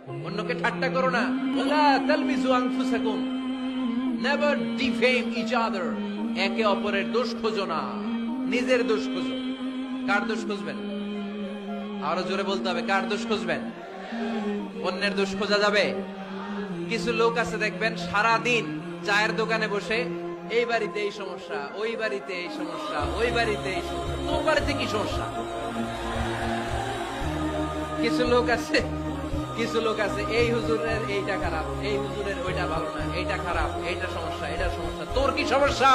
অন্যকে ঠাট্টা করো না। ওয়ালা তালমিজু আনফুসাকুম, নেভার ডিফেম ইচ আদার। একে অপরের দোষ খোঁজো না, নিজের দোষ খোঁজো। কার দোষ খুঁজবেন? আরো জোরে বলতে হবে, কার দোষ খুঁজবেন? অন্যের দোষ খোঁজা যাবে? কিছু লোক আছে দেখবেন সারা দিন চায়ের দোকানে বসে এই বাড়িতে এই সমস্যা, ওই বাড়িতে এই সমস্যা, ওই বাড়িতে এই সমস্যা, তোর বাড়িতে কি সমস্যা? কিছু লোক আছে এই হুজুরের এইটা খারাপ, এই হুজুরের ওইটা ভালো না, এইটা খারাপ, এইটা সমস্যা, এটা সমস্যা। তোর কি সমস্যা?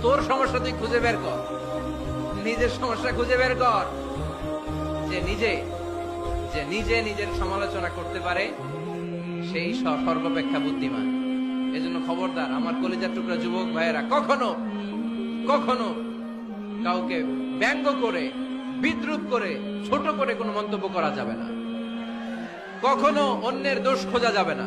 তোর সমস্যা তুই খুঁজে বের কর, নিজের সমস্যা খুঁজে বের কর। যে নিজে নিজের সমালোচনা করতে পারে সেই সর্বাপেক্ষা বুদ্ধিমান। এজন্য খবরদার আমার কলিজার টুকরা যুবক ভাইয়েরা, কখনো কখনো কাউকে ব্যঙ্গ করে, বিদ্রুপ করে, ছোট করে কোনো মন্তব্য করা যাবে না। কখনো অন্যের দোষ খোঁজা যাবে না।